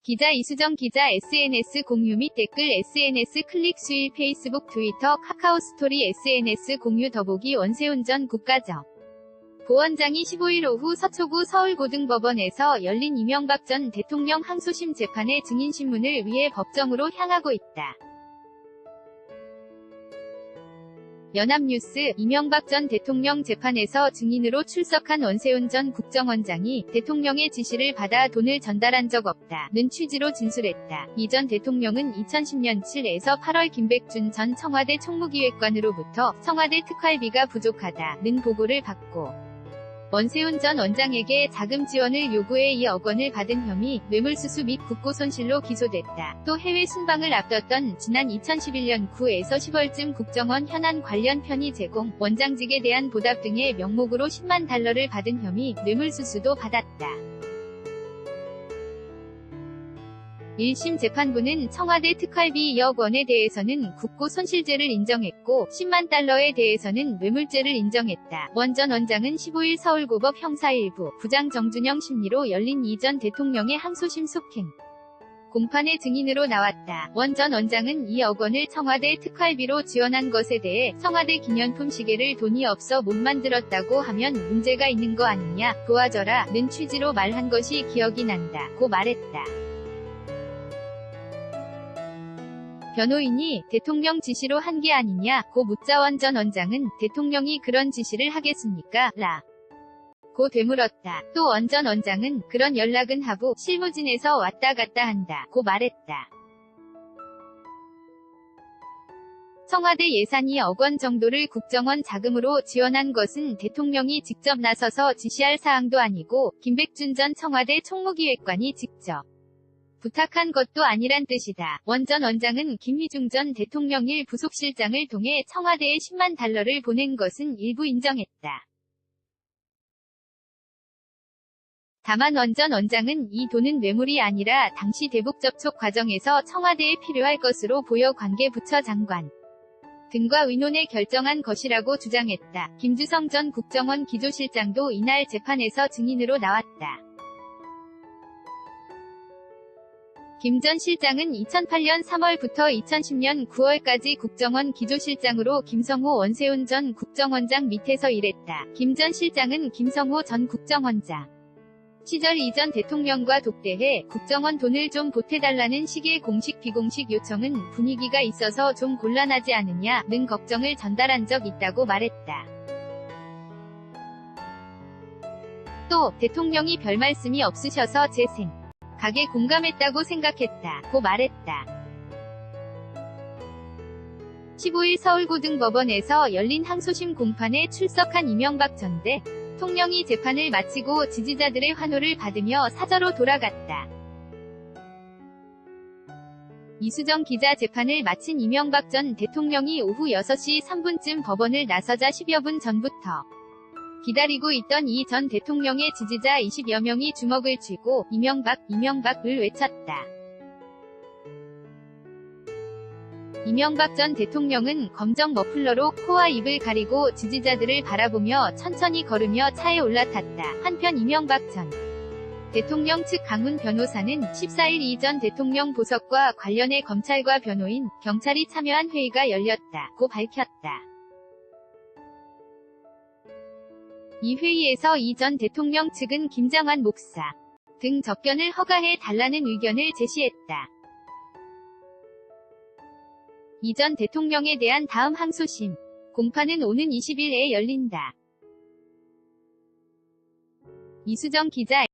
기자 이수정 기자 SNS 공유 및 댓글 SNS 클릭 수일 페이스북 트위터 카카오 스토리 SNS 공유 더보기 원세훈 전 국가정 보원장이 15일 오후 서초구 서울고등법원에서 열린 이명박 전 대통령 항소심 재판의 증인신문을 위해 법정으로 향하고 있다. 연합뉴스 이명박 전 대통령 재판에서 증인으로 출석한 원세훈 전 국정원장이 대통령의 지시를 받아 돈을 전달한 적 없다는 취지로 진술했다. 이 전 대통령은 2010년 7에서 8월 김백준 전 청와대 총무기획관으로부터 청와대 특활비가 부족하다는 보고를 받고 원세훈 전 원장에게 자금 지원을 요구해 2억 원을 받은 혐의, 뇌물수수 및 국고손실로 기소됐다. 또 해외 순방을 앞뒀던 지난 2011년 9에서 10월쯤 국정원 현안 관련 편의 제공, 원장직에 대한 보답 등의 명목으로 10만 달러를 받은 혐의, 뇌물수수도 받았다. 1심 재판부는 청와대 특활비 2억 원에 대해서는 국고손실죄를 인정했고 10만 달러에 대해서는 뇌물죄를 인정했다. 원 전 원장은 15일 서울고법 형사 1부 부장 정준영 심리로 열린 이 전 대통령의 항소심 속행 공판의 증인으로 나왔다. 원 전 원장은 2억 원을 청와대 특활비로 지원한 것에 대해 청와대 기념품 시계를 돈이 없어 못 만들었다고 하면 문제가 있는 거 아니냐, 도와줘라 는 취지로 말한 것이 기억이 난다 고 말했다. 변호인이 대통령 지시로 한 게 아니냐 고 묻자 원 전 원장은 대통령이 그런 지시를 하겠습니까? 고 되물었다. 또 원 전 원장은 그런 연락은 하고 실무진에서 왔다 갔다 한다 고 말했다. 청와대 예산이 2억 원 정도를 국정원 자금으로 지원한 것은 대통령이 직접 나서서 지시할 사항도 아니고 김백준 전 청와대 총무기획관이 직접 부탁한 것도 아니란 뜻이다. 원 전 원장은 김희중 전 대통령 일 부속실장을 통해 청와대에 10만 달러를 보낸 것은 일부 인정했다. 다만 원 전 원장은 이 돈은 뇌물이 아니라 당시 대북 접촉 과정에서 청와대에 필요할 것으로 보여 관계부처 장관 등과 의논해 결정한 것이라고 주장했다. 김주성 전 국정원 기조실장도 이날 재판에서 증인으로 나왔다. 김 전 실장은 2008년 3월부터 2010년 9월까지 국정원 기조실장으로 김성호 원세훈 전 국정원장 밑에서 일했다. 김 전 실장은 김성호 전 국정원장 시절 이 전 대통령과 독대해 국정원 돈을 좀 보태달라는 식의 공식 비공식 요청은 분위기가 있어서 좀 곤란하지 않느냐는 걱정을 전달한 적 있다고 말했다. 또 대통령이 별 말씀이 없으셔서 제 생각에 공감했다고 생각했다 고 말했다. 15일 서울고등법원에서 열린 항소심 공판에 출석한 이명박 전 대통령이 재판을 마치고 지지자들의 환호를 받으며 사저로 돌아갔다. 이수정 기자 재판을 마친 이명박 전 대통령이 오후 6시 3분쯤 법원을 나서자 10여 분 전부터 기다리고 있던 이 전 대통령의 지지자 20여 명이 주먹을 쥐고 이명박을 외쳤다. 이명박 전 대통령은 검정 머플러로 코와 입을 가리고 지지자들을 바라보며 천천히 걸으며 차에 올라탔다. 한편 이명박 전 대통령 측 강훈 변호사는 14일 이 전 대통령 보석과 관련해 검찰과 변호인, 경찰이 참여한 회의가 열렸다고 밝혔다. 이 회의에서 이 전 대통령 측은 김장환 목사 등 접견을 허가해 달라는 의견을 제시했다. 이 전 대통령에 대한 다음 항소심 공판은 오는 20일에 열린다. 이수정 기자